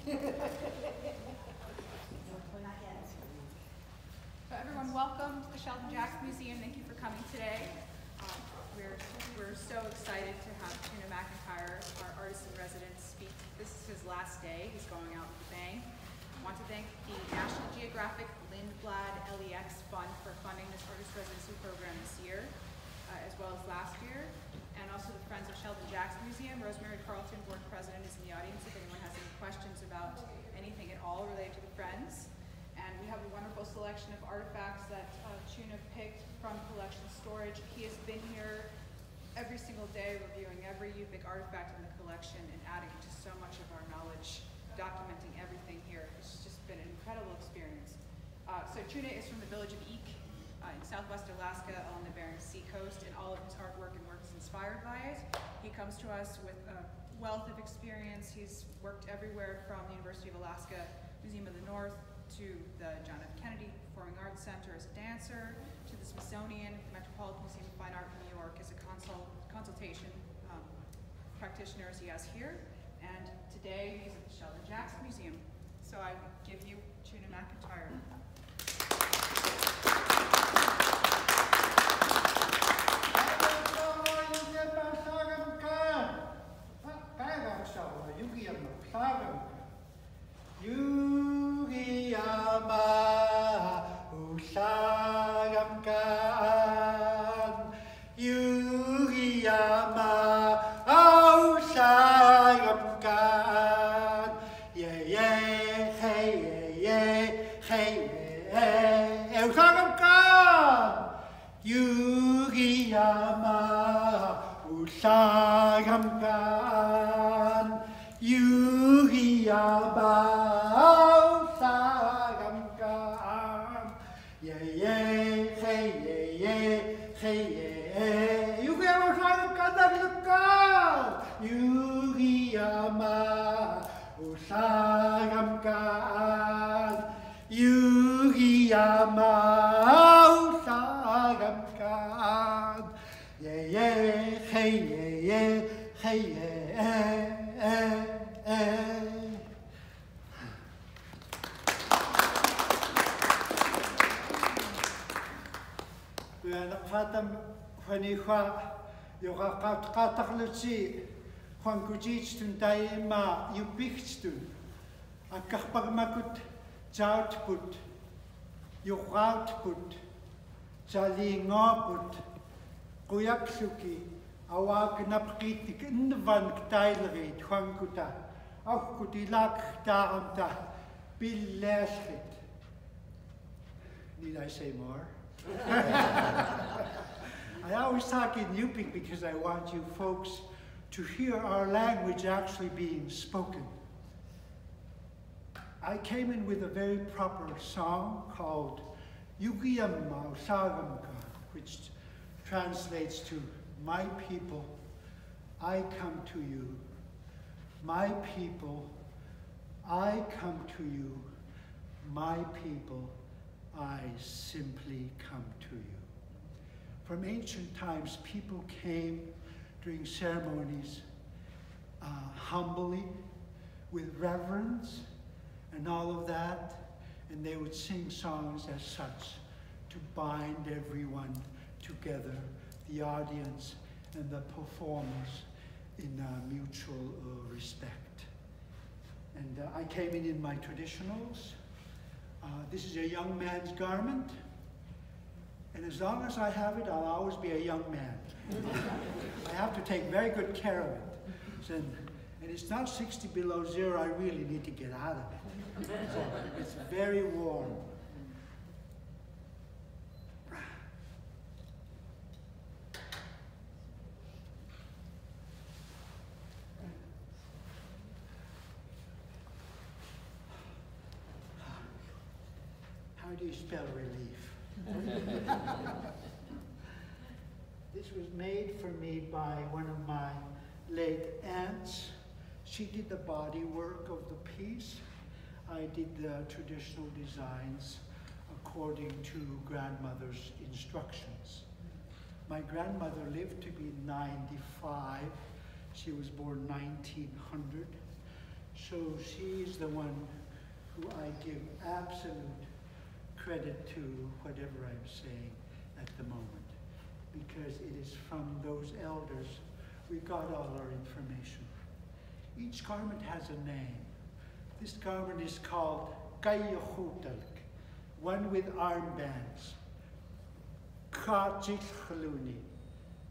So everyone, welcome to the Sheldon Jackson Museum. Thank you for coming today. We're so excited to have Chuna McIntyre, our artist in residence, speak. This is his last day. He's going out with a bang. I want to thank the National Geographic Lindblad LEX Fund for funding this artist residency program this year, as well as last year. And also the Friends of Sheldon Jackson Museum. Rosemary Carlton, board president, is in the audience if anyone has any questions about anything at all related to the Friends. And we have a wonderful selection of artifacts that Chuna picked from collection storage. He has been here every single day reviewing every big artifact in the collection and adding to so much of our knowledge, documenting everything here. It's just been an incredible experience. So Chuna is from the village of Eek in southwest Alaska on the Bering Sea coast, and all of his artwork and work is inspired by it. He comes to us with a wealth of experience. He's worked everywhere from the University of Alaska Museum of the North to the John F. Kennedy Performing Arts Center as a dancer, to the Smithsonian, the Metropolitan Museum of Fine Art in New York as a consultation practitioner as he has here. And today he's at the Sheldon Jackson Museum. So I give you Chuna McIntyre. Zoutput, Jogoutput, Zalingoput, Kuyaksuki, Awagnapkitik, Invan Ktailerit, Huankuta, Aukutilak, Daranta, Billeschit. Need I say more? I always talk in Yupik because I want you folks to hear our language actually being spoken. I came in with a very proper song called Yugiyamma Sagamka, which translates to "My people, I come to you. My people, I come to you. My people, I simply come to you." From ancient times, people came during ceremonies humbly, with reverence, and all of that, and they would sing songs as such to bind everyone together, the audience and the performers, in mutual respect. And I came in my traditionals. This is a young man's garment, and as long as I have it, I'll always be a young man. I have to take very good care of it. And it's not 60 below zero, I really need to get out of it. So it's very warm. How do you spell relief? This was made for me by one of my late aunts. She did the body work of the piece. I did the traditional designs according to grandmother's instructions. My grandmother lived to be 95. She was born 1900. So she's the one who I give absolute credit to whatever I'm saying at the moment, because it is from those elders we got all our information. Each garment has a name. This garment is called Kayahutalk, one with armbands. Kajitchaluni,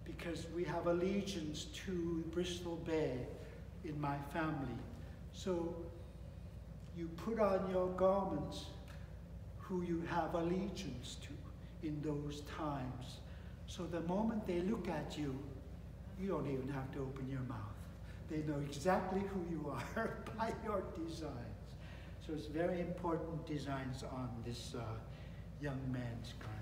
because we have allegiance to Bristol Bay in my family. So you put on your garments who you have allegiance to in those times. So the moment they look at you, you don't even have to open your mouth. They know exactly who you are by your designs. So it's very important designs on this young man's garment.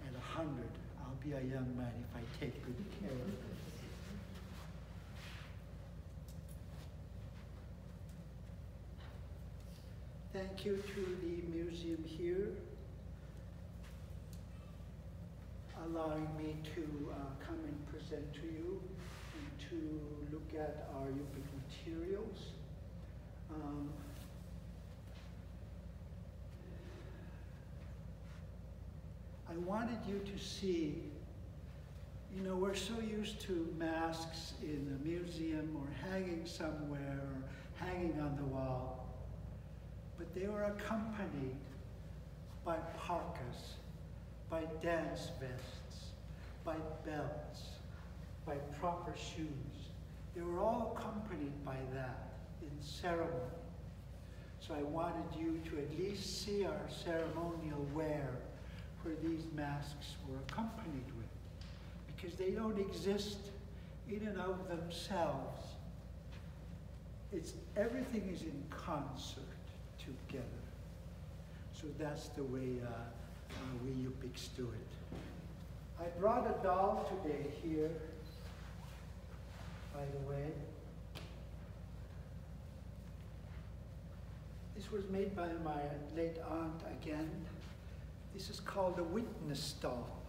At 100, I'll be a young man if I take good care of it. Thank you to the museum here, allowing me to come and present to you and to look at our Yupik materials. I wanted you to see, you know, we're so used to masks in a museum or hanging somewhere or hanging on the wall, but they were accompanied by parkas, by dance vests, by belts, by proper shoes. They were all accompanied by that in ceremony. So I wanted you to at least see our ceremonial wear where these masks were accompanied with, because they don't exist in and of themselves. Everything is in concert together. So that's the way we Yupiks do it. I brought a doll today here, by the way. This was made by my late aunt again. This is called a witness doll.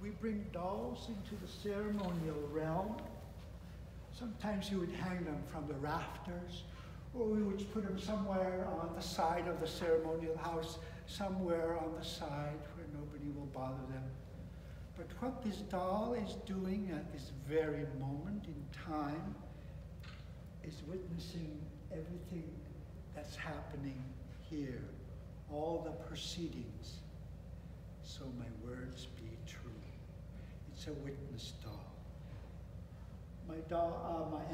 We bring dolls into the ceremonial realm. Sometimes you would hang them from the rafters, or we would put them somewhere on the side of the ceremonial house, somewhere on the side where nobody will bother them. But what this doll is doing at this very moment in time is witnessing everything that's happening here, all the proceedings. So my words be true. It's a witness doll. My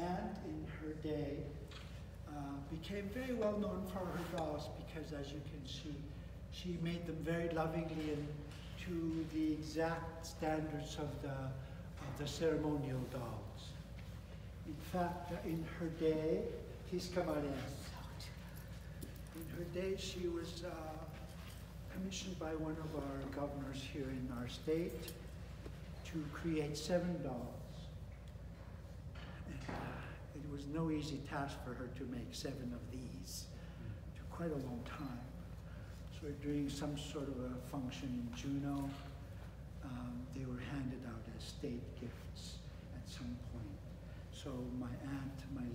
aunt in her day became very well known for her dolls because, as you can see, she made them very lovingly and to the exact standards of the ceremonial dolls. In fact, in her day, in her day, she was commissioned by one of our governors here in our state to create 7 dolls. And it was no easy task for her to make 7 of these. It took quite a long time. So during some sort of a function in Juneau, they were handed out as state gifts at some point. So my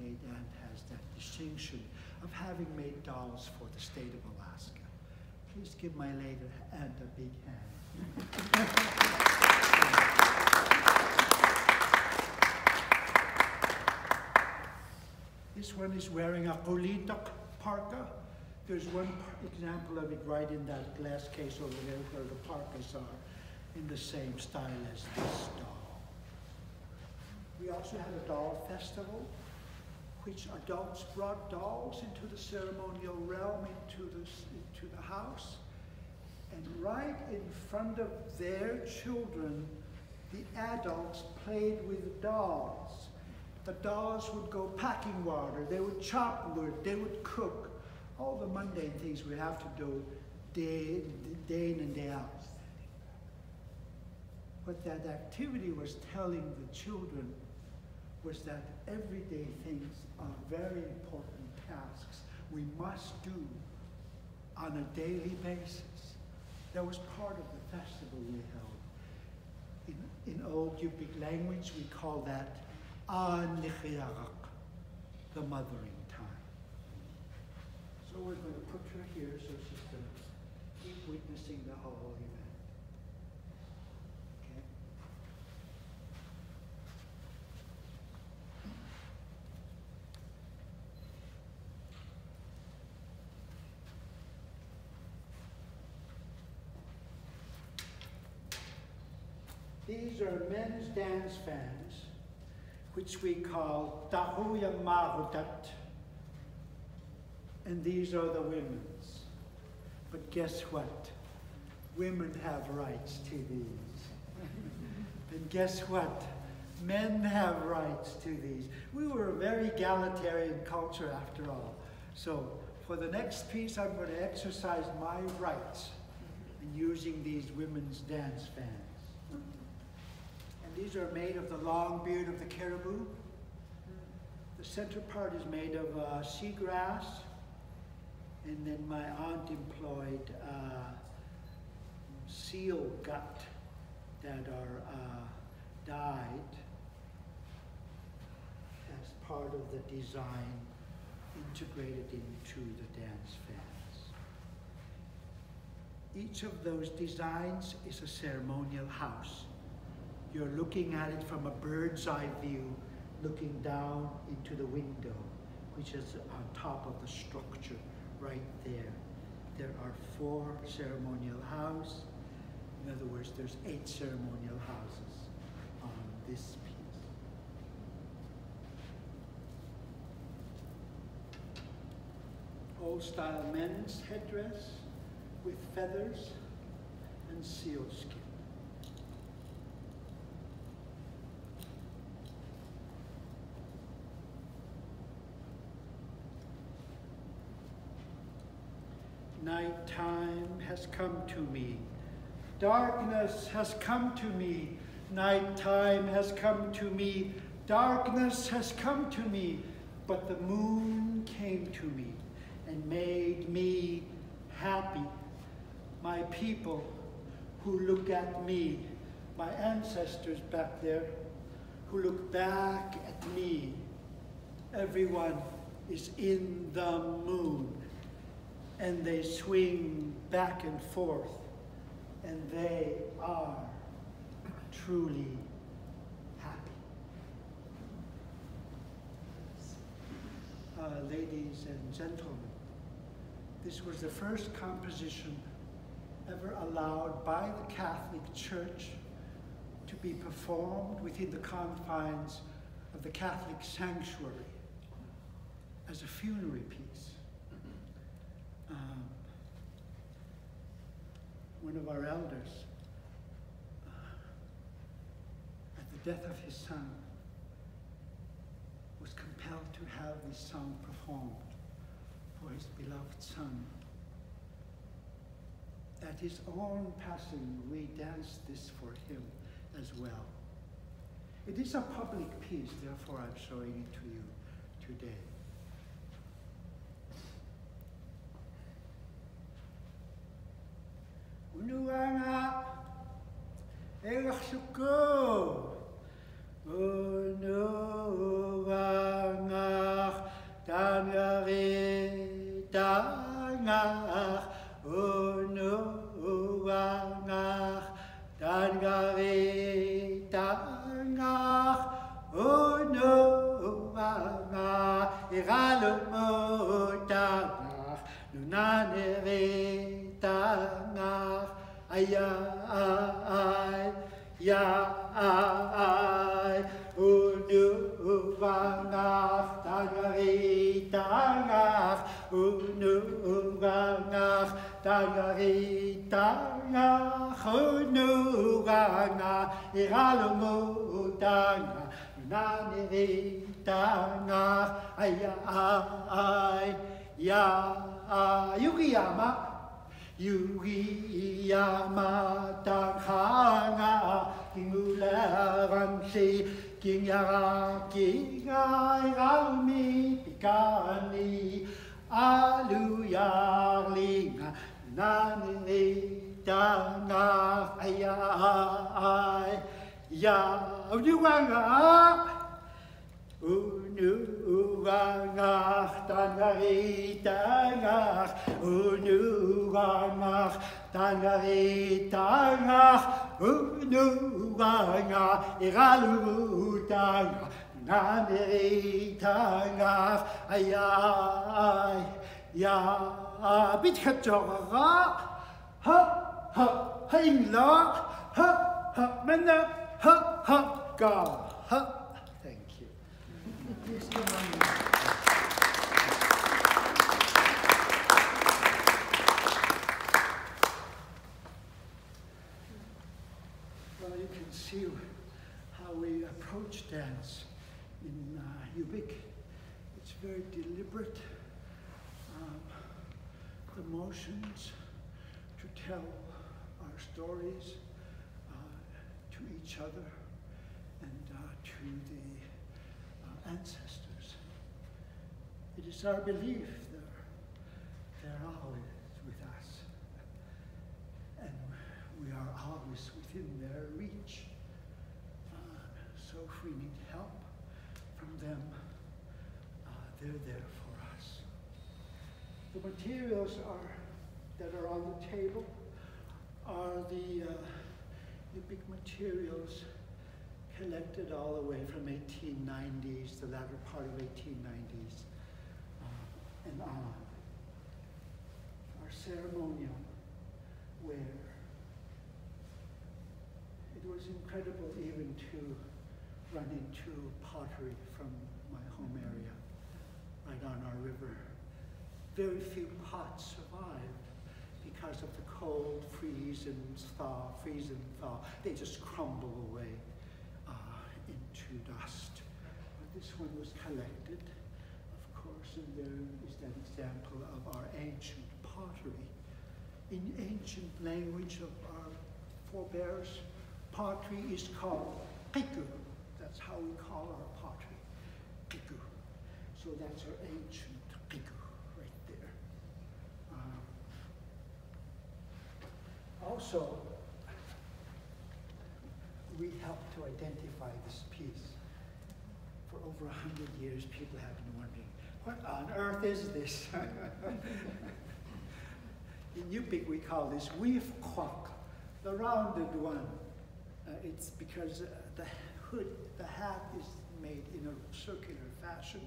late aunt has that distinction of having made dolls for the state of Alaska. Please give my late aunt a big hand. This one is wearing a Kulitok parka. There's one example of it right in that glass case over there where the parkas are in the same style as this doll. We also had a doll festival, which adults brought dolls into the ceremonial realm, into the house. And right in front of their children, the adults played with dolls. The dolls would go packing water, they would chop wood, they would cook. All the mundane things we have to do day in and day out. What that activity was telling the children was that everyday things are very important tasks we must do on a daily basis. That was part of the festival we held. In old Yupik language, we call that Anichiarak, the mothering time. So we're going to put her here so she's going to keep witnessing the whole event. Okay? These are men's dance fans, which we call Tahuya Mahudat. And these are the women's. But guess what? Women have rights to these. And guess what? Men have rights to these. We were a very egalitarian culture after all. So for the next piece, I'm going to exercise my rights in using these women's dance fans. And these are made of the long beard of the caribou. The center part is made of seagrass. And then my aunt employed seal gut that are dyed as part of the design integrated into the dance fans. Each of those designs is a ceremonial house. You're looking at it from a bird's eye view, looking down into the window, which is on top of the structure. Right there. There are 4 ceremonial houses. In other words, there's 8 ceremonial houses on this piece. Old style men's headdress with feathers and sealskin. Nighttime has come to me. Darkness has come to me. Nighttime has come to me. Darkness has come to me. But the moon came to me and made me happy. My people who look at me, my ancestors back there, who look back at me, everyone is in the moon. And they swing back and forth, and they are truly happy. Ladies and gentlemen, this was the first composition ever allowed by the Catholic Church to be performed within the confines of the Catholic sanctuary as a funerary piece. One of our elders, at the death of his son, was compelled to have this song performed for his beloved son. At his own passing, we danced this for him as well. It is a public piece, therefore I'm showing it to you today. Unuanga, elachsuko, unuanga, tangare, tangach, unuanga, tangare, tangach, unuanga, iralomo, tangach, nunanere, tangach, ay, ya, ay, unuangach, tangare, tangach, unuangach, tangare, tangach, unuangach, iralomo, tangach, nunanere, tangach, ay, ya, Yukiyama. Yukiyama tanghanga kingularangsi kinyara kingai rami pikani aluyarlinga nani tanga ayai ya unuanga Unugangach, tangaritangach, unugangach, tangaritangach, unugangach, iralutangach, naneritangach, ayay, ya, bitkajoga, ha, ha, haingla, ha, ha, menna, ha, ha, ga, ha. Thank you. Well, you can see how we approach dance in Yupik. It's very deliberate. The motions to tell our stories to each other and to the ancestors. It is our belief that they're always with us, and we are always within their reach. So if we need help from them, they're there for us. The materials that are on the table are the Yupik materials collected all the way from 1890s, the latter part of 1890s, and on. Our ceremonial wear. It was incredible even to run into pottery from my home area, right on our river. Very few pots survived because of the cold, freeze and thaw. They just crumble away into dust. But this one was collected, of course, and there is that example of our ancient pottery. In ancient language of our forebears, pottery is called kiku. That's how we call our pottery, kiku. So that's our ancient kiku right there. Also, we help to identify this piece. For over 100 years, people have been wondering, what on earth is this? In Yupik, we call this weave kwak, the rounded one. It's because the hood, the hat is made in a circular fashion.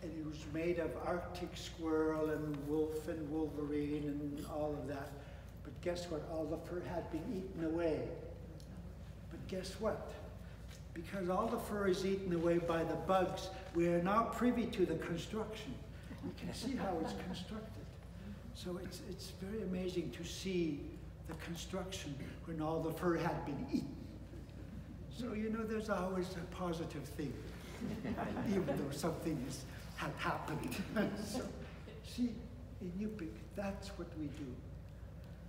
And it was made of Arctic squirrel and wolf and wolverine and all of that. But guess what? All the fur had been eaten away. But guess what? Because all the fur is eaten away by the bugs, we are now privy to the construction. You can see how it's constructed. So it's very amazing to see the construction when all the fur had been eaten. So, you know, there's always a positive thing, even though something had happened. So, see, in Yupik, that's what we do.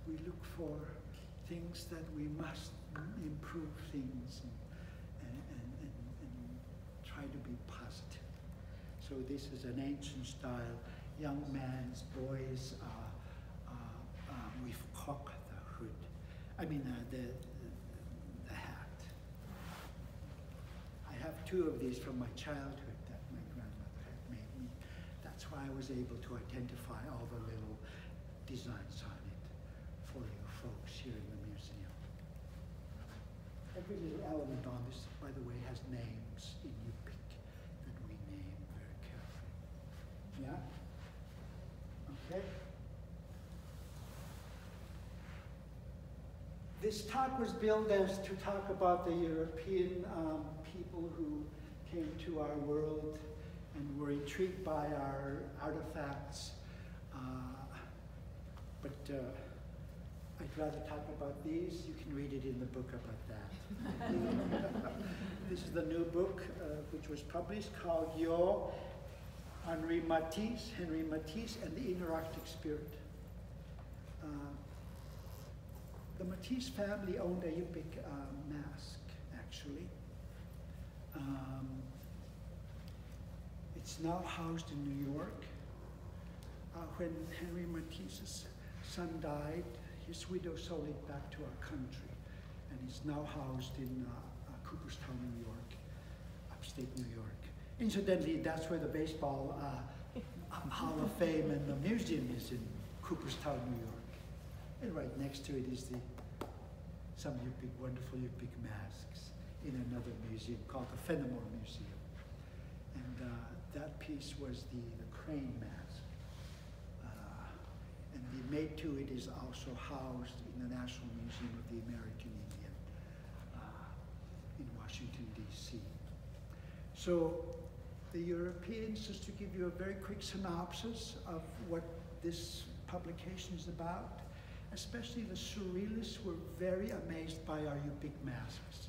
We look for things that we must improve things and try to be positive. So this is an ancient style, young man's, boys, we've cocked the hood. I mean, the hat. I have two of these from my childhood that my grandmother had made me. That's why I was able to identify all the little designs on it for you folks here in the museum. Every little element on this, by the way, has names in Yupik that we name very carefully. Yeah? Okay? This talk was billed as to talk about the European people who came to our world and were intrigued by our artifacts. But I'd rather talk about these. You can read it in the book about that. This is the new book, which was published, called Yo, Henri Matisse, and the Inner Arctic Spirit. The Matisse family owned a Yupik mask, actually. It's now housed in New York. When Henri Matisse's son died, his widow sold it back to our country, and it's now housed in Cooperstown, New York, upstate New York. Incidentally, that's where the baseball Hall of Fame and the museum is in Cooperstown, New York. And right next to it is some wonderful Yupik masks in another museum called the Fenimore Museum. And that piece was the crane mask. And the mate to it is also housed in the National Museum of the American Indian in Washington, D.C. So the Europeans, just to give you a very quick synopsis of what this publication is about, especially the surrealists were very amazed by our Yupik masks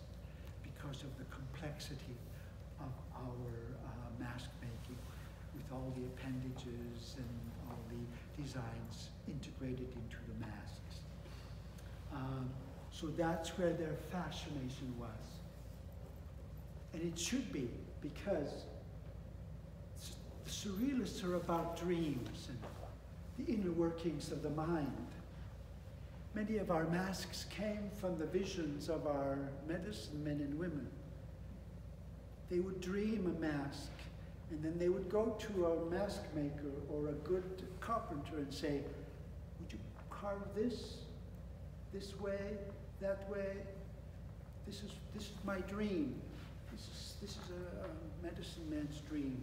because of the complexity of our mask making with all the appendages and all the designs integrated into the masks. So that's where their fascination was. And it should be, because the surrealists are about dreams and the inner workings of the mind. Many of our masks came from the visions of our medicine men and women. They would dream a mask, and then they would go to a mask maker or a good carpenter and say, would you carve this way, that way? This is my dream. This is a medicine man's dream.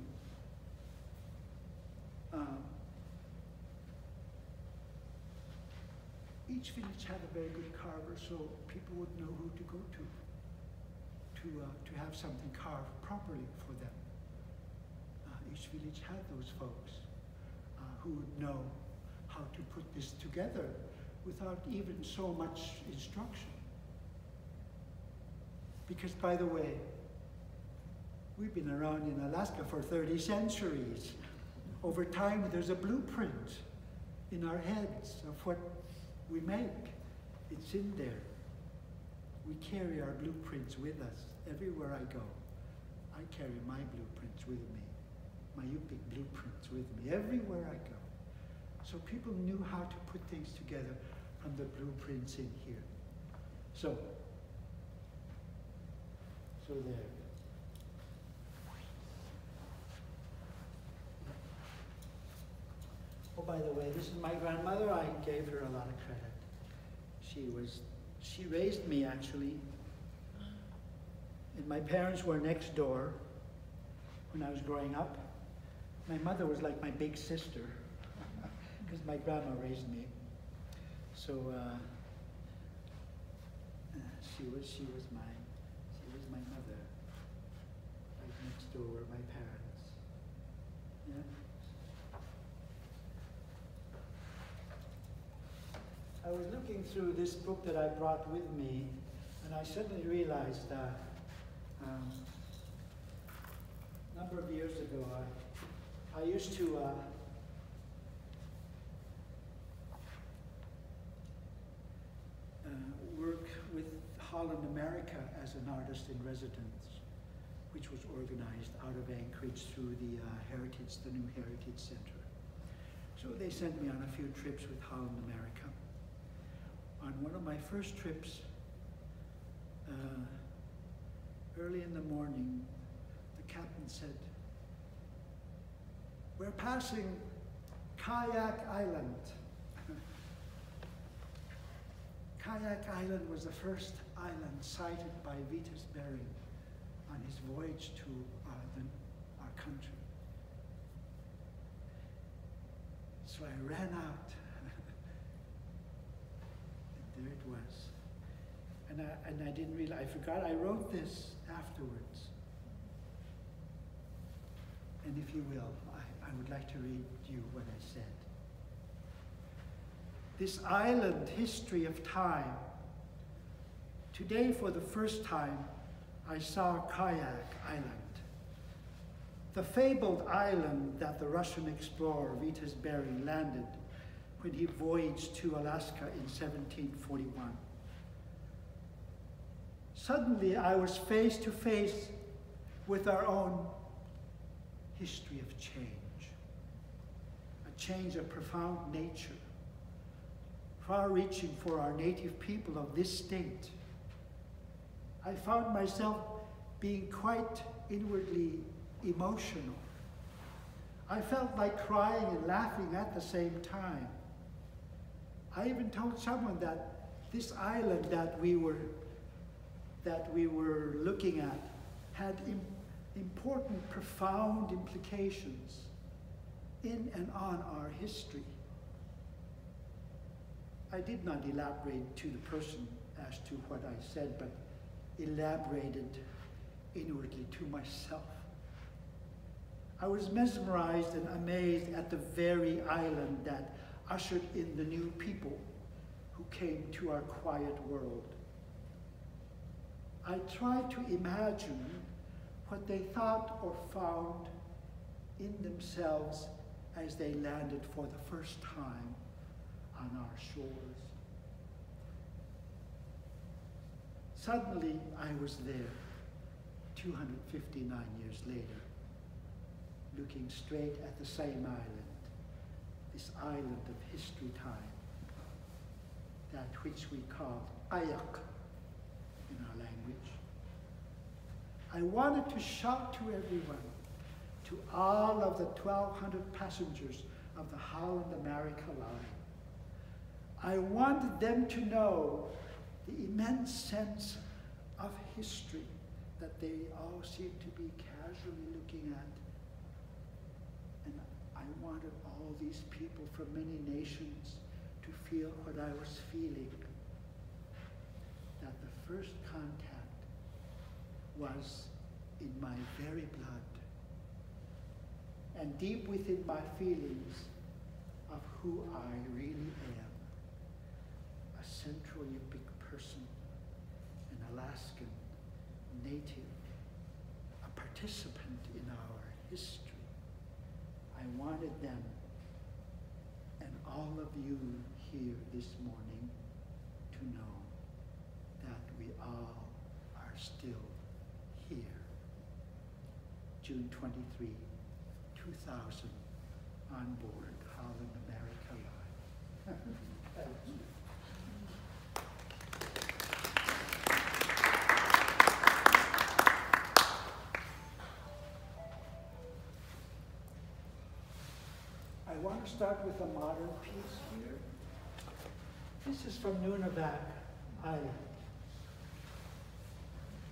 Each village had a very good carver, so people would know who to go to have something carved properly for them. Each village had those folks who would know how to put this together without even so much instruction. Because, by the way, we've been around in Alaska for 30 centuries. Over time, there's a blueprint in our heads of what we make. It's in there. We carry our blueprints with us everywhere I go. I carry my blueprints with me, my Yupik blueprints with me everywhere I go. So people knew how to put things together from the blueprints in here. So there. Oh, by the way, this is my grandmother. I gave her a lot of credit. She raised me, actually. And my parents were next door when I was growing up. My mother was like my big sister because my grandma raised me. So she was my mother. Right next door were my parents. Yeah. I was looking through this book that I brought with me, and I suddenly realized that a number of years ago, I used to work with Holland America as an artist in residence, which was organized out of Anchorage through the New Heritage Center. So they sent me on a few trips with Holland America. On one of my first trips, early in the morning, the captain said, "We're passing Kayak Island." Kayak Island was the first island sighted by Vitus Bering on his voyage to our country. So I ran out, and there it was. And I didn't realize, I forgot I wrote this afterwards. And if you will, I would like to read you what I said. This island history of time. Today, for the first time, I saw Kayak Island. The fabled island that the Russian explorer Vitus Bering landed when he voyaged to Alaska in 1741. Suddenly, I was face to face with our own history of change. A change of profound nature, far-reaching for our native people of this state. I found myself being quite inwardly emotional. I felt like crying and laughing at the same time. I even told someone that this island that we were looking at had important, profound implications in and on our history. I did not elaborate to the person as to what I said, but elaborated inwardly to myself. I was mesmerized and amazed at the very island that ushered in the new people who came to our quiet world. I tried to imagine what they thought or found in themselves as they landed for the first time on our shores. Suddenly, I was there, 259 years later, looking straight at the same island, this island of history time, that which we call Ayak in our language. I wanted to shout to everyone, to all of the 1,200 passengers of the Holland America line. I wanted them to know the immense sense of history that they all seem to be casually looking at. And I wanted all these people from many nations to feel what I was feeling, that the first contact was in my very blood and deep within my feelings of who I really am, a Central Yupik person, an Alaskan native, a participant in our history. I wanted them and all of you here this morning to know that we all are still here. June 23, 2000, on board Holland America Line. I want to start with a modern piece here. This is from Nunavak Island.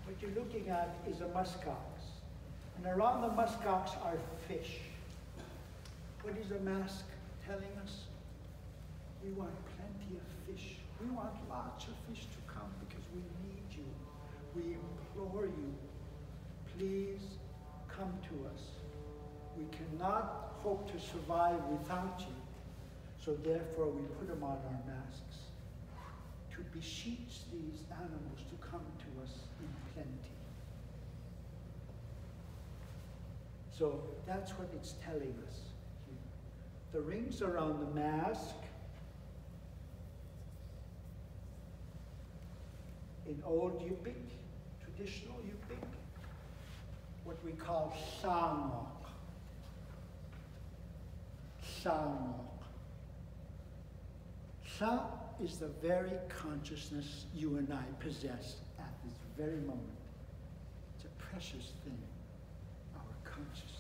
What you're looking at is a muskox. And around the muskox are fish. What is a mask telling us? We want plenty of fish. We want lots of fish to come because we need you. We implore you, please come to us. We cannot hope to survive without you. So therefore we put them on our masks to beseech these animals to come to us in plenty. So that's what it's telling us. The rings around the mask in old Yupik, traditional Yupik, what we call sangok. Sangok. Sa is the very consciousness you and I possess at this very moment. It's a precious thing, our consciousness.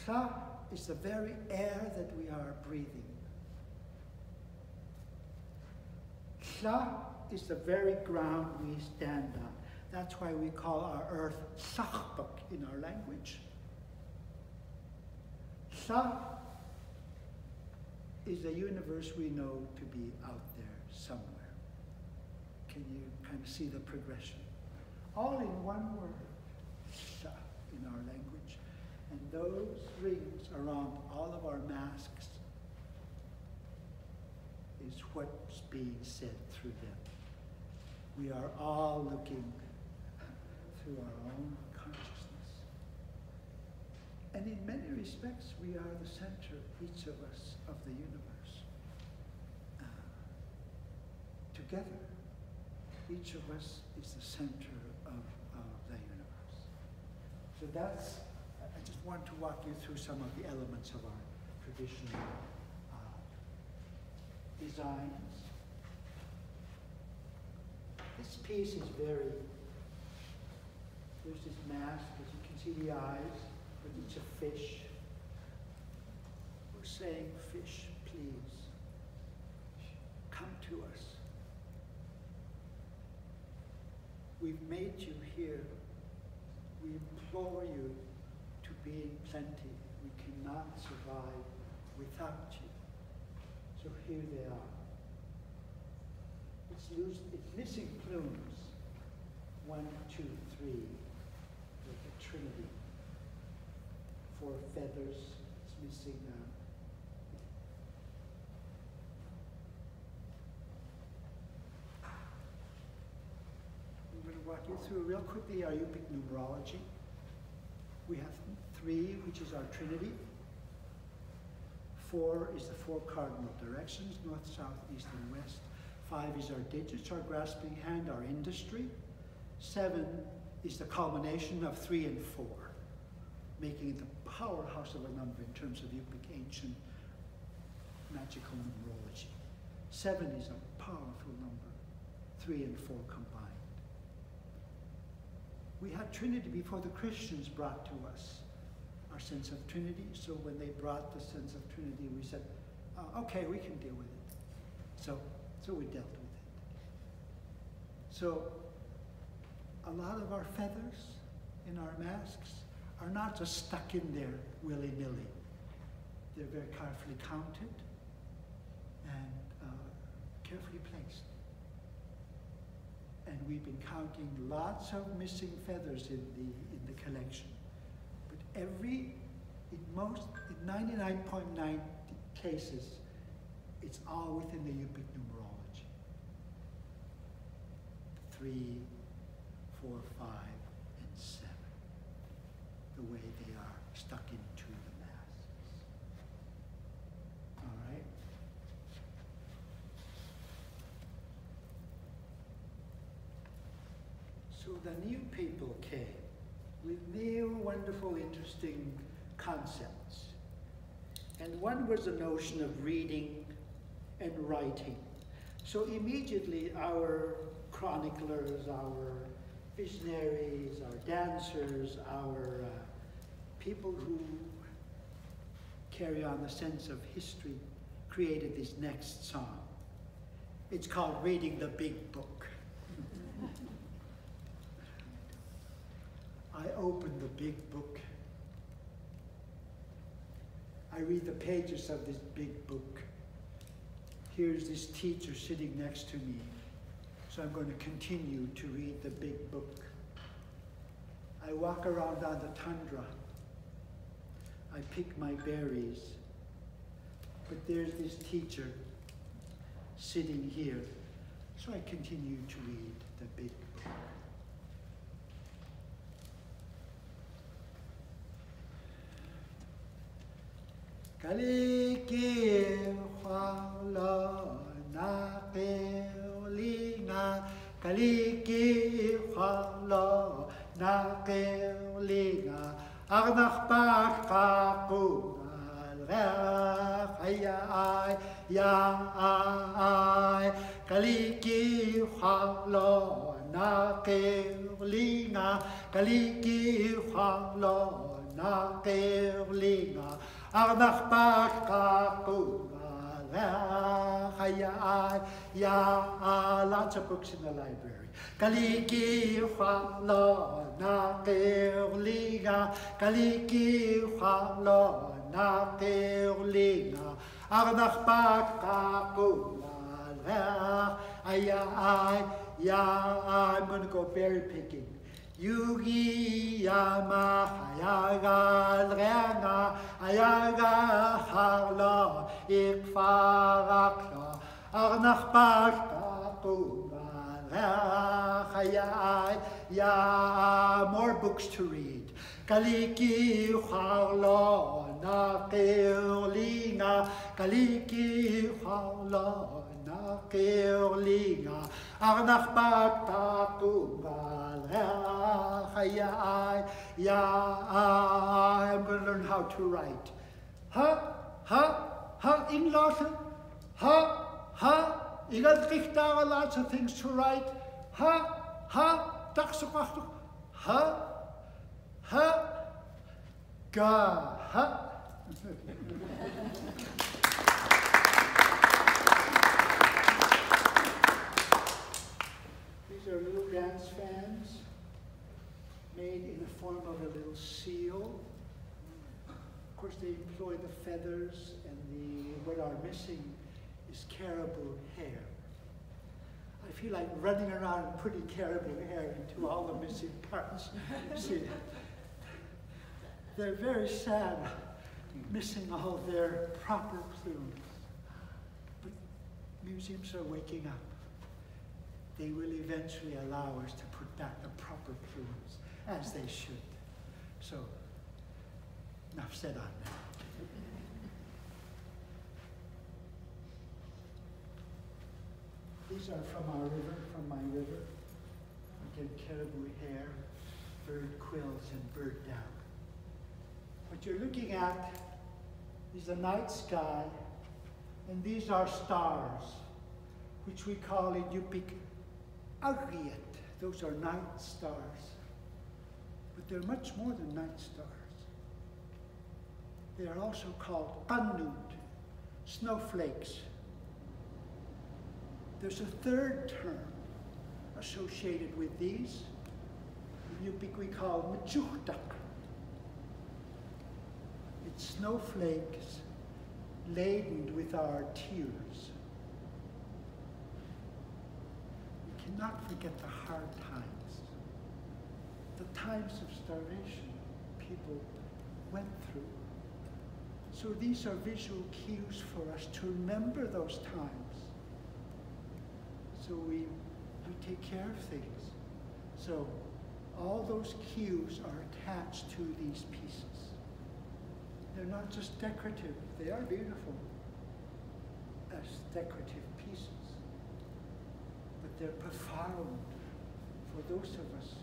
Sa is the very air that we are breathing. Sa is the very ground we stand on. That's why we call our earth Sachbuk in our language. Sa is the universe we know to be out there somewhere. Can you kind of see the progression? All in one word, Sa in our language. And those rings around all of our masks is what's being said through them. We are all looking through our own consciousness. And in many respects, we are the center, each of us, of the universe. Together, each of us is the center of the universe. So that's, I just want to walk you through some of the elements of our traditional designs. This piece is very There's this mask, as you can see the eyes, but it's a fish. We're saying, fish, please, come to us. We've made you here. We implore you to be in plenty. We cannot survive without you. So here they are. It's missing plumes. 1, 2, 3, with the Trinity. 4 feathers, it's missing. I'm going to walk you through real quickly our Yupik numerology. We have 3, which is our Trinity. 4 is the 4 cardinal directions, north, south, east, and west. 5 is our digits, our grasping hand, our industry. 7 is the culmination of 3 and 4, making it the powerhouse of a number in terms of Yupik ancient magical numerology. 7 is a powerful number, 3 and 4 combined. We had Trinity before the Christians brought to us our sense of Trinity. So when they brought the sense of Trinity, we said, okay, we can deal with it. So we dealt with it. So a lot of our feathers in our masks are not just stuck in there willy-nilly. They're very carefully counted and carefully placed. And we've been counting lots of missing feathers in the collection. But in 99.9 cases, it's all within the Yupik numerology. 3, 4, 5, and 7. The way they are stuck into the masks. All right? So the new people came with new, wonderful, interesting concepts. And one was the notion of reading and writing. So immediately our chroniclers, our visionaries, our dancers, our people who carry on the sense of history created this next song. It's called Reading the Big Book. I open the big book. I read the pages of this big book. Here's this teacher sitting next to me. So I'm going to continue to read the big book. I walk around on the tundra. I pick my berries. But there's this teacher sitting here. So I continue to read the big book. Kaliki hwala na keolinga, kaliki hwala na keolinga, arnach pakakuna rachayai yai, kaliki hwala na keolinga, kaliki hwala na keolinga. Arnach pakakuna rachayai ya. Lots of books in the library. Kaliki hwala na keolinga, kaliki hwala na keolinga. Arnach pakakuna rachayai ya. I'm going to go berry picking. Yugi yama hayagal renga hayaga harla ikfarakla arnach pakakuna rachayai ya. More books to read. Kaliki harla na keolinga, kaliki harla na keolinga, arnach pakakuna rachayai ya. I'm going to learn how to write. English. You got to lots of things to write. ha, ga, ha. These are little dance fans made in the form of a little seal. Of course, they employ the feathers, and what are missing is caribou hair. I feel like running around and putting caribou hair into all the missing parts. See, they're very sad, missing all their proper plumes. But museums are waking up. They will eventually allow us to put back the proper plumes, as they should. So, enough said on that. These are from our river, from my river. Again, caribou hair, bird quills, and bird down. What you're looking at is the night sky, and these are stars, which we call in Yupik Agriet. Those are night stars. But they're much more than night stars. They are also called Pannut, snowflakes. There's a third term associated with these. In Yupik we call Machuhtak. It's snowflakes laden with our tears. We cannot forget the hard times, the times of starvation people went through. So these are visual cues for us to remember those times. So we take care of things. So all those cues are attached to these pieces. They're not just decorative, they are beautiful as decorative pieces. But they're profound for those of us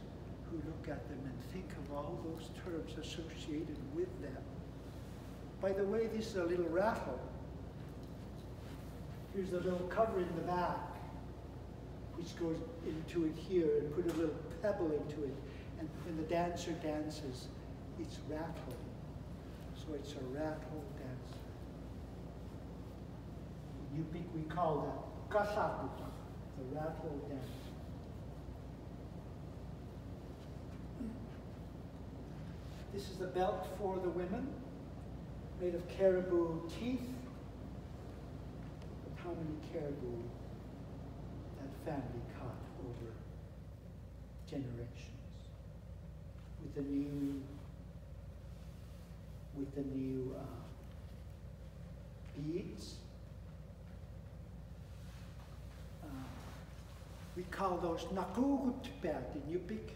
who look at them and think of all those terms associated with them. By the way, this is a little rattle. Here's a little cover in the back, which goes into it here, and put a little pebble into it. And when the dancer dances, it's rattling. So it's a rattle dancer. In Yupik we call that kasakuta, the rattle dancer. This is the belt for the women, made of caribou teeth. But how many caribou that family caught over generations with the new beads. We call those nakugutbelt in Yupik.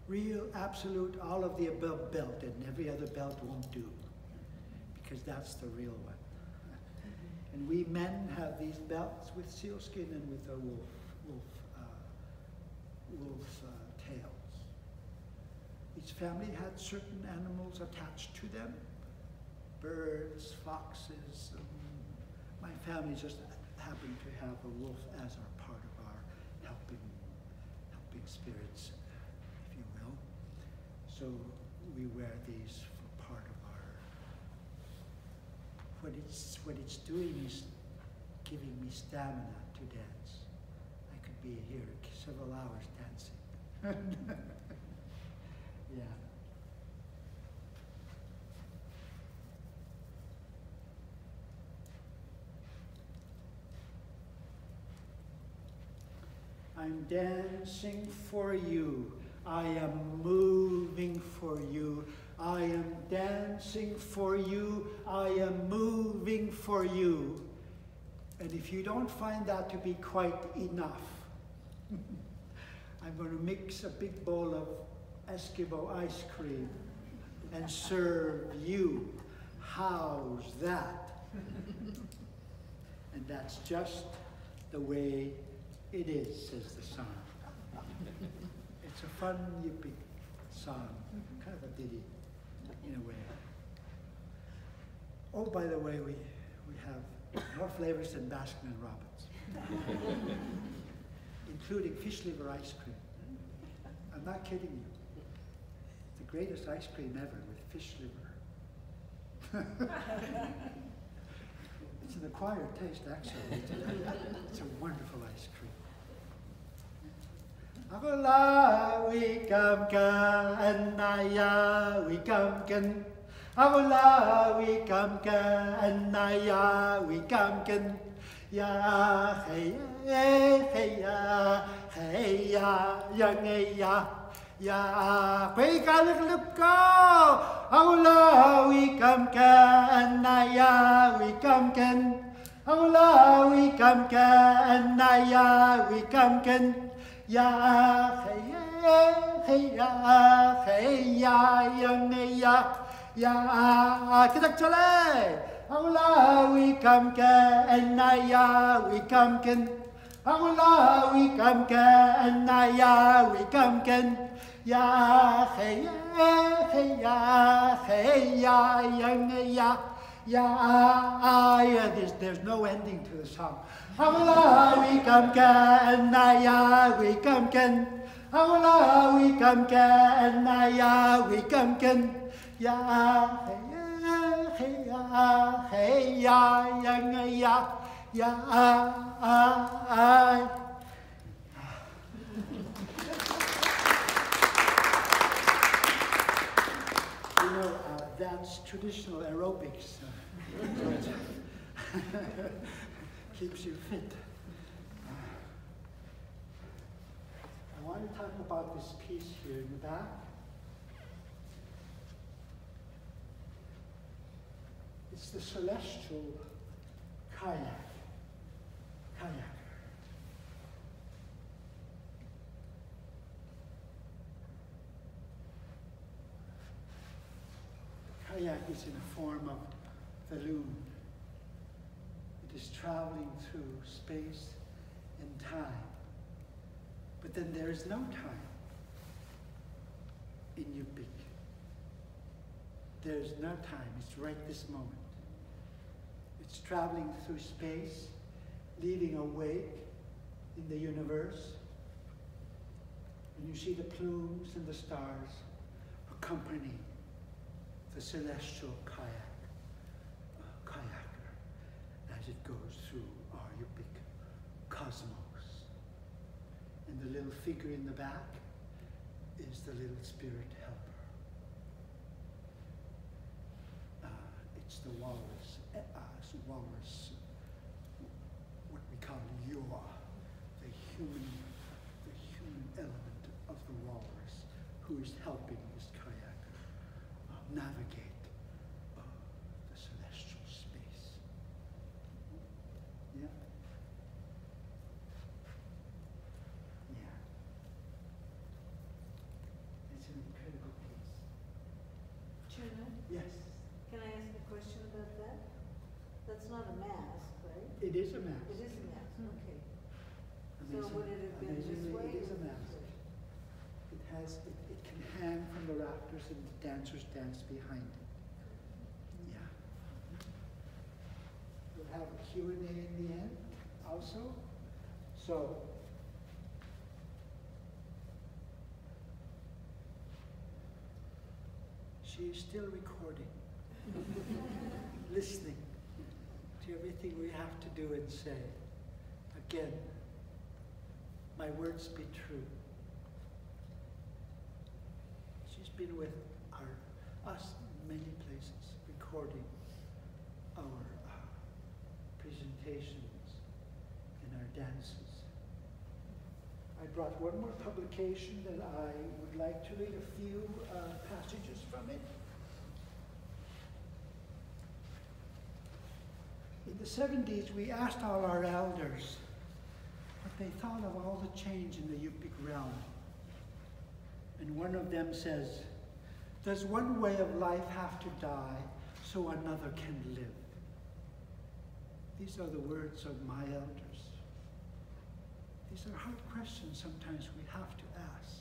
Real, absolute, all of the above belt, and every other belt won't do, because that's the real one. And we men have these belts with sealskin and with a wolf tails. Each family had certain animals attached to them, birds, foxes. My family just happened to have a wolf as our part of our helping spirits, if you will. So we wear these for part of our. What it's doing is giving me stamina to dance. I could be here several hours dancing. Yeah. I'm dancing for you. I am moving for you. I am dancing for you. I am moving for you. And if you don't find that to be quite enough, I'm going to mix a big bowl of Eskimo ice cream and serve you. How's that? And that's just the way it is, says the song. It's a fun Yupik song, kind of a ditty in a way. Oh, by the way, we have more flavors than Baskin and Robbins, including fish liver ice cream. I'm not kidding you. greatest ice cream ever with fish liver. It's an acquired taste, actually. It's a wonderful ice cream. Agola we come can naya we come can. Agola we come can naya we come can. Ya hey hey ya hey ya yang ya ya we can look go. Agola we come can naya we come can. Agola we come can naya we come can. Ya hey ya hey ya yang ya ya kita chale aula we come can ya we come can aula we come can ya we come can ya hey ya hey ya yang ya ya there's no ending to the song. Aula we come can ya we come can. Aula we come can ya we come can. Ya hey ya yang ya ya. You know, that's traditional aerobics. Keeps you fit. I want to talk about this piece here in the back. It's the celestial kayak. Kayak is in a form of balloon. It is traveling through space and time. But then there is no time in Yupik. There is no time. It's right this moment. It's traveling through space, leaving a wake in the universe. And you see the plumes and the stars accompanying the celestial kayaker as it goes through our Yupik cosmos. And the little figure in the back is the little spirit helper. It's the walrus, what we call Yoa, the human element of the walrus, who is helping this kayaker navigate the celestial space. Yeah? Yeah. It's an incredible piece. Chuna, Yes, can I ask a question about that? That's not a mask, right? it is a mask. It is a mask, okay. So Amazing- would it have been this amazingly, way? it is a or this mask. way? It can hang from the rafters and the dancers dance behind it. Yeah. We'll have a Q&A in the end also. So, she is still recording, listening to everything we have to do and say. Again, my words be true. She's been with us in many places, recording our presentations and our dances. I brought one more publication that I would like to read a few passages from it. In the 70s, we asked all our elders what they thought of all the change in the Yupik realm. And one of them says, does one way of life have to die so another can live? These are the words of my elders. These are hard questions sometimes we have to ask.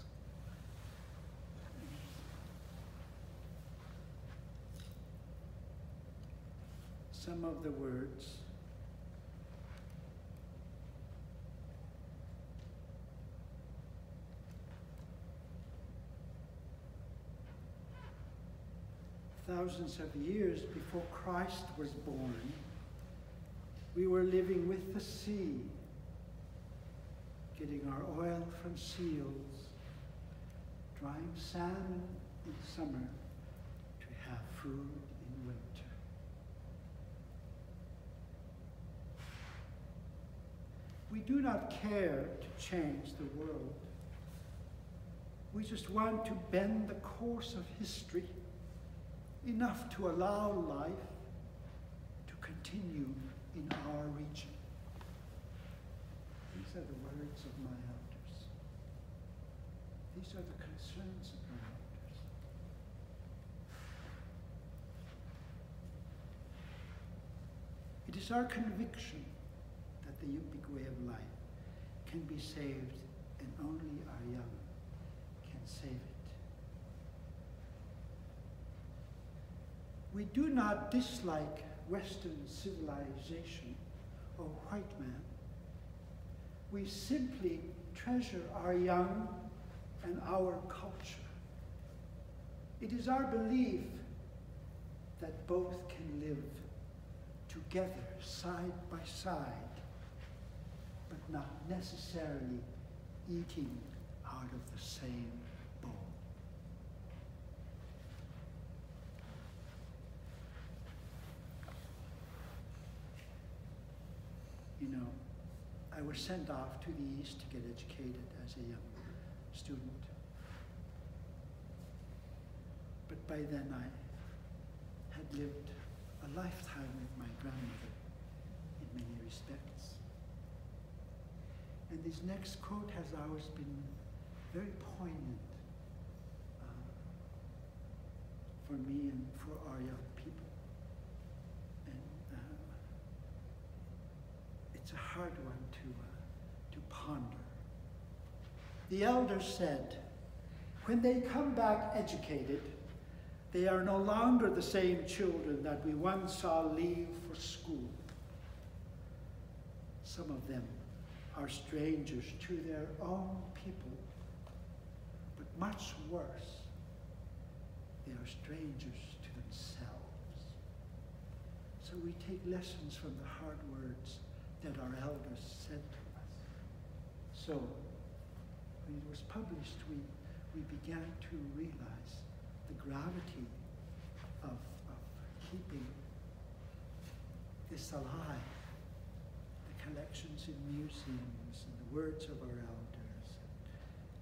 Some of the words. thousands of years before Christ was born, we were living with the sea, getting our oil from seals, drying salmon in summer to have food in winter. We do not care to change the world. We just want to bend the course of history enough to allow life to continue in our region. These are the words of my elders. These are the concerns of my elders. It is our conviction that the Yupik way of life can be saved, and only our young can save it. We do not dislike Western civilization or white man. We simply treasure our young and our culture. It is our belief that both can live together, side by side, but not necessarily eating out of the same bowl. You know, I was sent off to the East to get educated as a young student. But by then I had lived a lifetime with my grandmother in many respects. And this next quote has always been very poignant for me and for our young people. And it's a hard one to ponder. The elders said, when they come back educated, they are no longer the same children that we once saw leave for school. Some of them are strangers to their own people, but much worse, they are strangers to themselves. So we take lessons from the hard words that our elders said to us. So when it was published, we began to realize the gravity of keeping this alive. The collections in museums and the words of our elders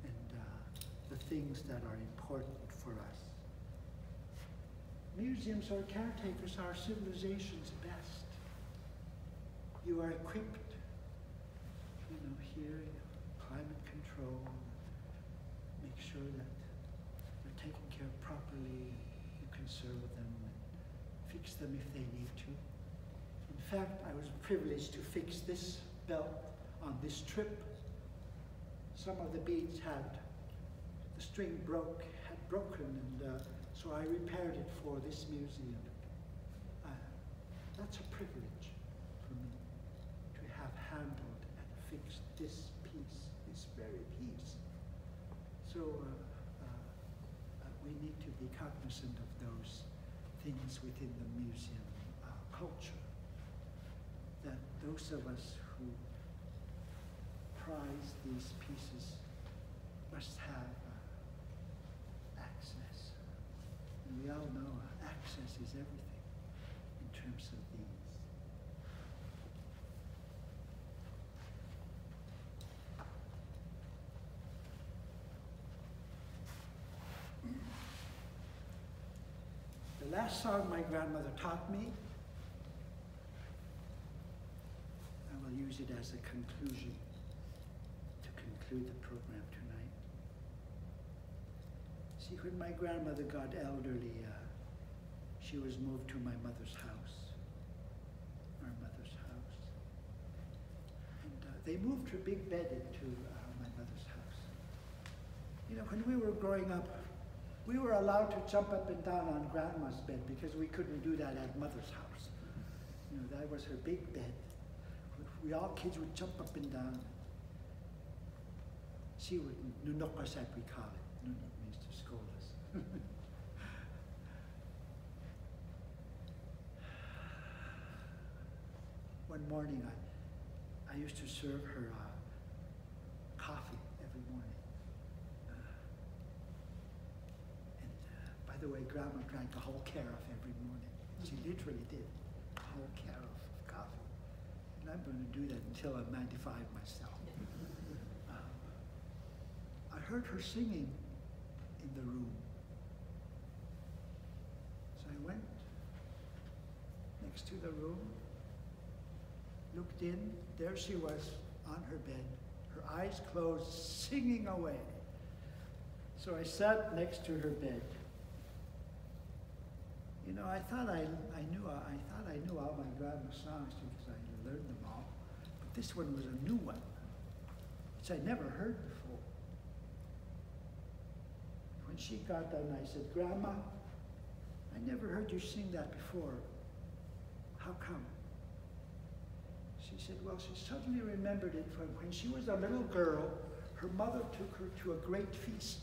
and the things that are important for us. Museums or caretakers are civilization's best. You are equipped, you know, here, climate control, make sure that they're taken care of properly, you conserve them and fix them if they need to. In fact, I was privileged to fix this belt on this trip. Some of the beads the string had broken, and so I repaired it for this museum. That's a privilege for me, to have handled and fixed this piece, this very piece. So we need to be cognizant of those things within the museum culture, that those of us who prize these pieces must have access. And we all know access is everything in terms of these. The last song my grandmother taught me, I will use it as a conclusion to conclude the program tonight. See, when my grandmother got elderly, she was moved to my mother's house, our mother's house. And they moved her big bed into my mother's house. You know, when we were growing up, we were allowed to jump up and down on grandma's bed because we couldn't do that at mother's house. You know, that was her big bed. We all kids would jump up and down. She would nunok us, as we call it. Nunok means to scold us. one morning I used to serve her coffee every morning. By the way, Grandma drank a whole carafe every morning. She literally did a whole carafe of coffee. And I'm going to do that until I'm 95 myself. I heard her singing in the room. So I went next to the room, looked in, there she was on her bed, her eyes closed, singing away. So I sat next to her bed. You know, I thought I knew all my grandma's songs because I learned them all. But this one was a new one, which I'd never heard before. When she got done, I said, Grandma, I never heard you sing that before. How come? She said, well, she suddenly remembered it from when she was a little girl. Her mother took her to a great feast,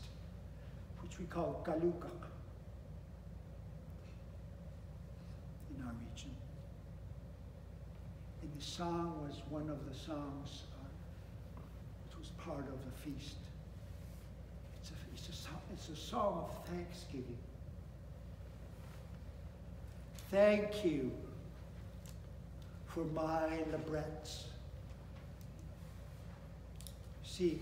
which we call Galukak in our region. And the song was one of the songs which was part of the feast. It's a song of thanksgiving. Thank you for my labrettes. See,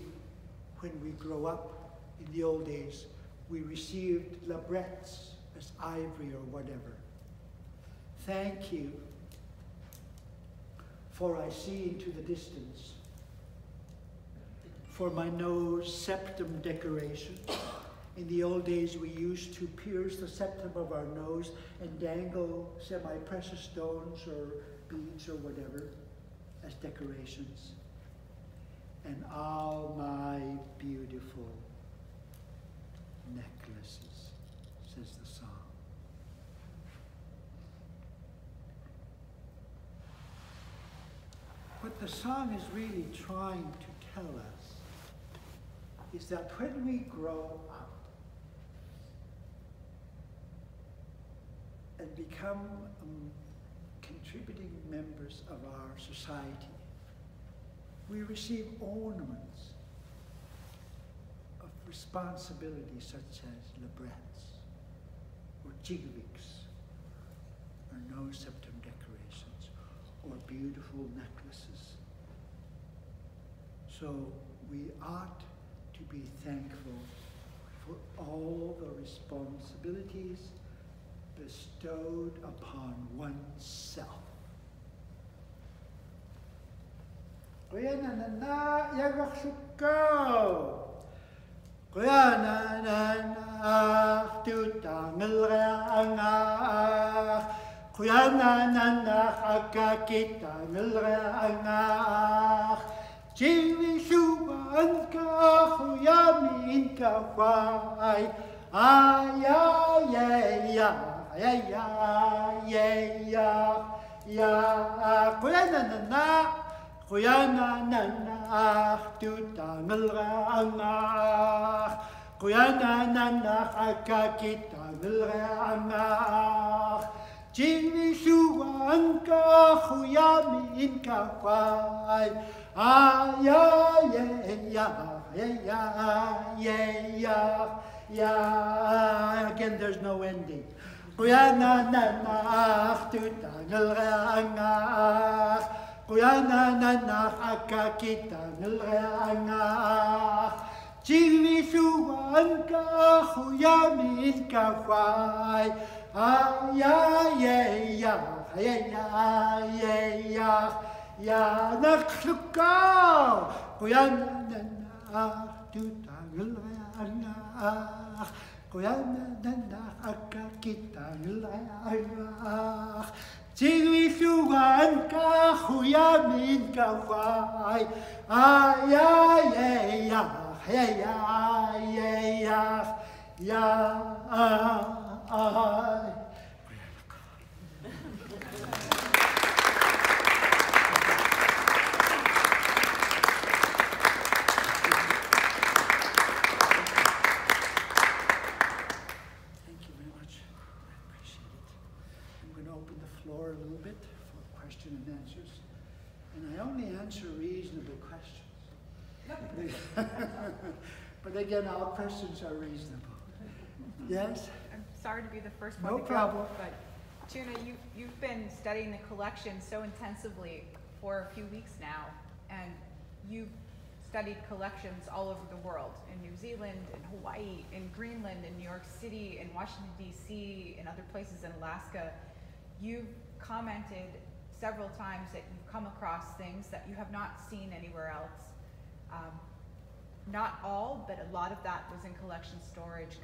when we grow up, in the old days, we received labrettes as ivory or whatever. Thank you, for I see into the distance. For my nose septum decoration. In the old days, we used to pierce the septum of our nose and dangle semi-precious stones or beads or whatever as decorations. And all my beautiful necklaces, says the song. What the song is really trying to tell us is that when we grow up and become contributing members of our society, we receive ornaments of responsibility such as labrettes or Geographics or nose septum decorations or beautiful necklaces. So we ought to be thankful for all the responsibilities bestowed upon oneself. Kuya na yagaksuko. Kuya na tutangel reanga. Kuya na akakitangel reanga. Jiwi suban ka huyamin ka wai. Ay ay ay ya kuya na tutangel reanga. Kuya na akakitangel reanga. Jiwi suban ka huyamin ka wai. Ay again, there's no ending. Kuya na tutangel reanga. Kuya na akakitangel reanga. Jiwi suwan ka huyamin ka wai. Ya naksukaw. Kuya na tutangel reanga. Kuya na akakitangel reanga. Jiwi suwan ka huyamin ka wai. A little bit for question and answers. But again, all questions are reasonable. Yes? I'm sorry to be the first one No to problem. go, but Chuna, you've been studying the collection so intensively for a few weeks now, and you've studied collections all over the world, in New Zealand, in Hawaii, in Greenland, in New York City, in Washington, D.C., in other places in Alaska. You've commented several times that you've come across things that you have not seen anywhere else. Not all, but a lot of that was in collection storage.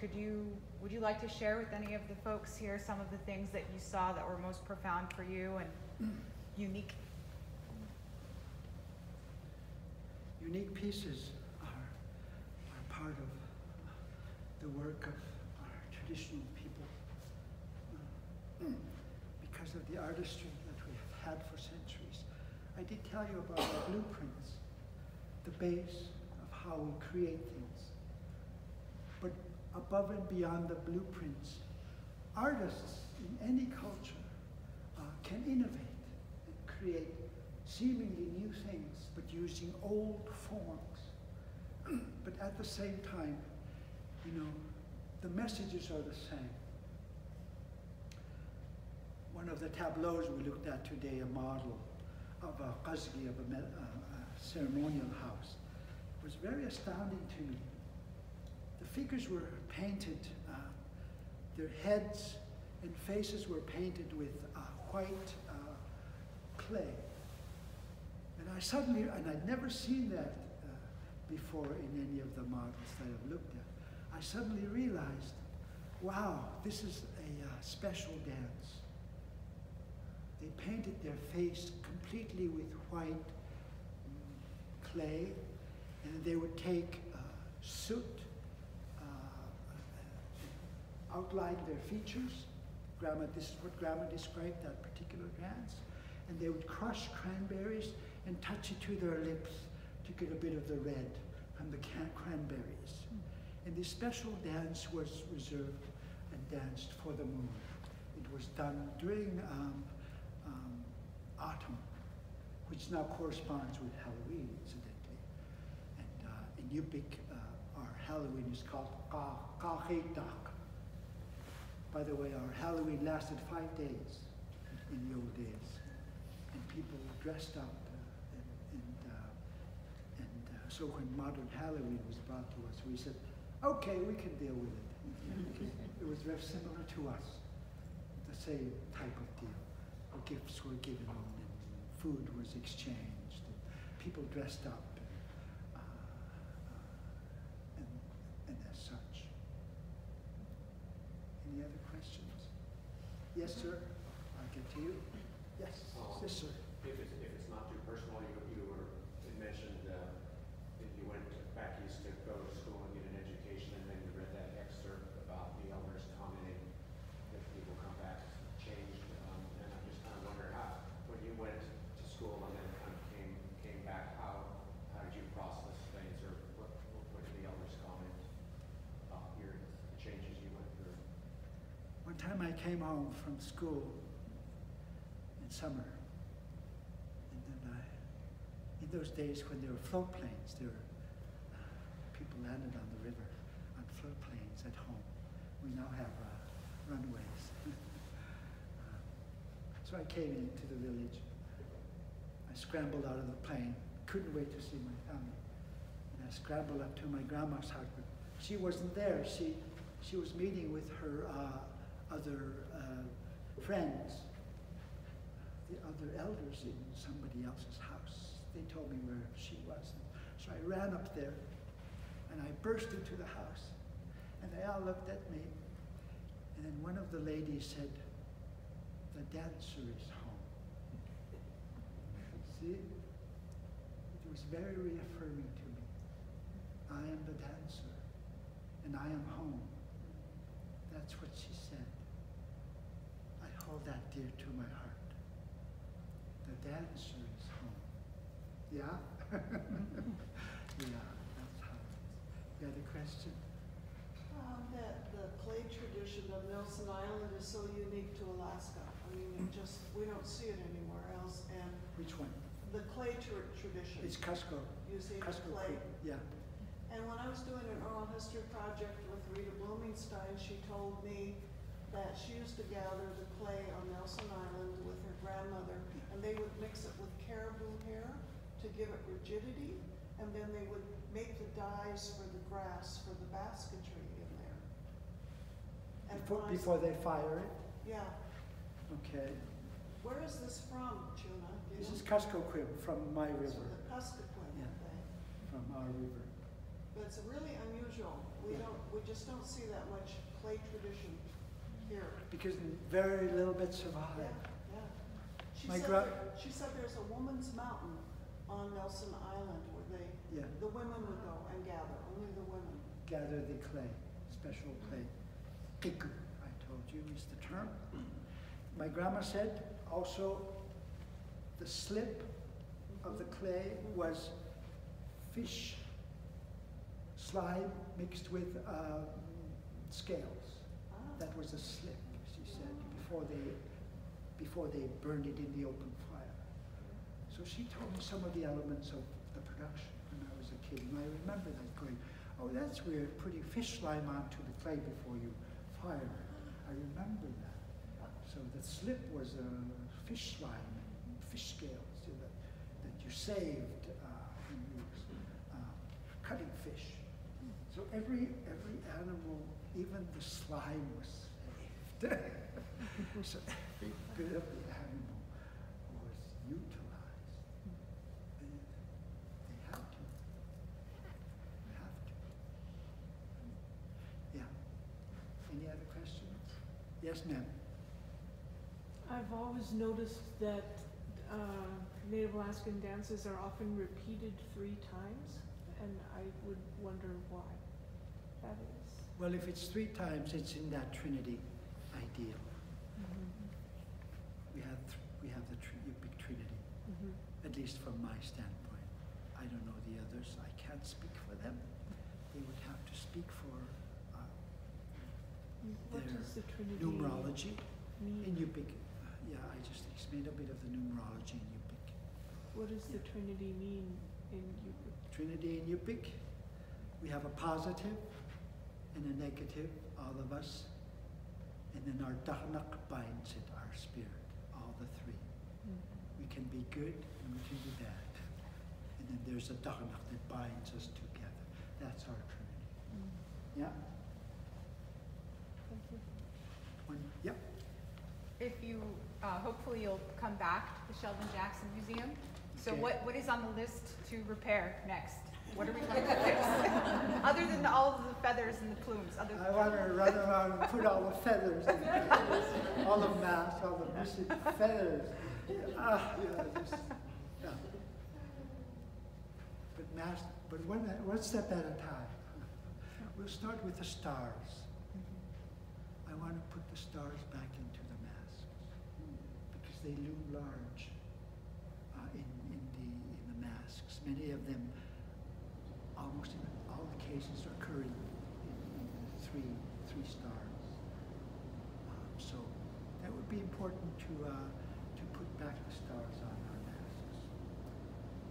Would you like to share with any of the folks here some of the things that you saw that were most profound for you and unique? Unique pieces are part of the work of our traditional people because of the artistry that we have had for centuries. I did tell you about the blueprints, the base of how we create things. But above and beyond the blueprints, artists in any culture can innovate and create seemingly new things, but using old forms. But at the same time, you know, the messages are the same. One of the tableaus we looked at today, a model of a qazgi, of a ceremonial house, was very astounding to me. The figures were painted, their heads and faces were painted with white clay. And I suddenly, and I'd never seen that before in any of the models that I've looked at, I suddenly realized, wow, this is a special dance. They painted their face completely with white clay, and they would take soot, outline their features. This is what Grandma described, that particular dance. And they would crush cranberries and touch it to their lips to get a bit of the red from the cranberries. And this special dance was reserved and danced for the moon. It was done during autumn, which now corresponds with Halloween, incidentally. And in Yupik, our Halloween is called Kahitak. By the way, our Halloween lasted 5 days in the old days. And people dressed up. So when modern Halloween was brought to us, we said, okay, we can deal with it. It was very similar to us, the same type of deal. Gifts were given and food was exchanged. And people dressed up and as such. Any other questions? Yes, sir. I'll get to you. Yes, yes, sir. If it's not too personal, you mentioned that you went back east to go to school and get an education, and then you read that excerpt about the elders commenting that people come back changed, and I just kind of wonder how, when you went to school and then kind of came back, how did you process things, or what did the elders comment about the changes you went through? One time I came home from school in summer, and then in those days when there were float planes, people landed on the river on float planes at home. We now have runways. So I came into the village. I scrambled out of the plane, couldn't wait to see my family. And I scrambled up to my grandma's house, but she wasn't there. She was meeting with her other friends, the other elders in somebody else's house. They told me where she was. So I ran up there and I burst into the house, and they all looked at me. And then one of the ladies said, "The dancer is home." See? It was very reaffirming to me. I am the dancer, and I am home. That's what she said. I hold that dear to my heart. The dancer is home. Yeah? Yeah, that's how it is. You had a question? The clay tradition of Nelson Island is so unique to Alaska. I mean, we don't see it anywhere else. And Which one? the clay tradition. It's Cusco. Using Cusco clay. Crib, yeah. And when I was doing an oral history project with Rita Bloomingstein, she told me that she used to gather the clay on Nelson Island with her grandmother, and they would mix it with caribou hair to give it rigidity, and then they would make the dyes for the grass for the basketry in there. And Before they fire it? Yeah. Okay. Where is this from, Chuna? This is Cusco Crib from my river. The Kuskokwim Yeah. thing. From our river. But it's really unusual. We just don't see that much clay tradition here. Because very little bit survive. Yeah, yeah. My She said there's a woman's mountain on Nelson Island where the women would go and gather, only the women. Gather the clay, special clay. Kiku, I told you, is the term. My grandma said also the slip of the clay was fish slime mixed with scales. Ah. That was a slip, she said, before they burned it in the open fire. So she told me some of the elements of the production when I was a kid, and I remember that going, oh, that's weird, putting fish slime onto the clay before you fire. I remember that. So the slip was fish slime, fish scales that you saved when you were cutting fish. So every animal, even the slime was saved. So every bit of the animal was utilized. They have to. They have to. Yeah. Any other questions? Yes, ma'am. I've always noticed that Native Alaskan dances are often repeated 3 times, and I would wonder why that is. Well, if it's 3 times, it's in that Trinity ideal. We have the big Trinity, at least from my standpoint. I don't know the others. I can't speak for them. They would have to speak for What their does the Trinity numerology mean? in Yupik. Yeah, I just explained a bit of the numerology in Yupik. What does the Trinity mean in Yupik? Trinity in Yupik, we have a positive and a negative, all of us, and then our dahnak binds it, our spirit, all the 3. We can be good and we can be bad. And then there's a dahnak that binds us together. That's our Trinity. Yeah? Thank you. Yep. If you, hopefully you'll come back to the Sheldon Jackson Museum. So Okay. what is on the list to repair next? What are we going to fix? Other than all of the feathers and the plumes. I want to run around and put all the feathers, all the masks, all the missing feathers. Yeah. But one step at a time. We'll start with the stars. I want to put the stars back into the masks because they loom large in the masks. Many of them, almost in all the cases, occur in three stars. So that would be important to put back the stars on our masks,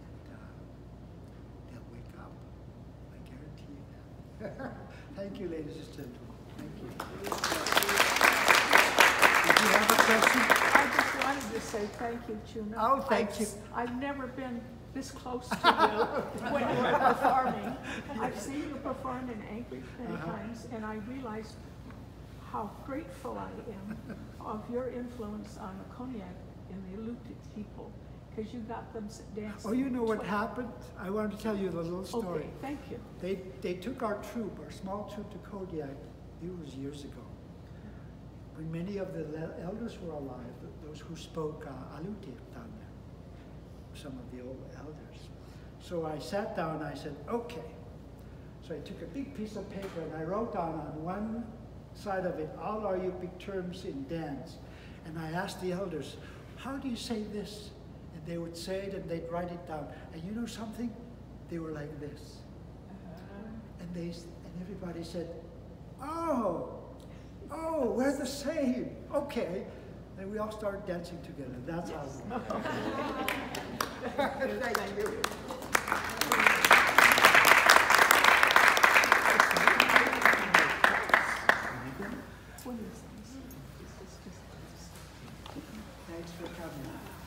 and they'll wake up. I guarantee you that. Thank you, ladies and gentlemen. Thank you. Did you have a question? I just wanted to say thank you, Chuna. Oh, thank you. I've never been this close to you when you were performing. I've seen you perform in Anchorage many times, and I realized how grateful I am of your influence on the Cognac and the Aleutian people, because you got them dancing. Oh, you know what happened? I want to tell you the little story. Okay, thank you. They took our troupe, our small troupe, to Kodiak. It was years ago, when many of the elders were alive, those who spoke Aleutian down there, some of the old elders. So I sat down and I said, okay. So I took a big piece of paper and I wrote down on one side of it all our Yupik terms in dance. And I asked the elders, how do you say this? And they would say it and they'd write it down. And you know something? They were like this. And everybody said, oh, we're the same. Okay. And we all started dancing together. That's how we Thank you. Thanks for coming.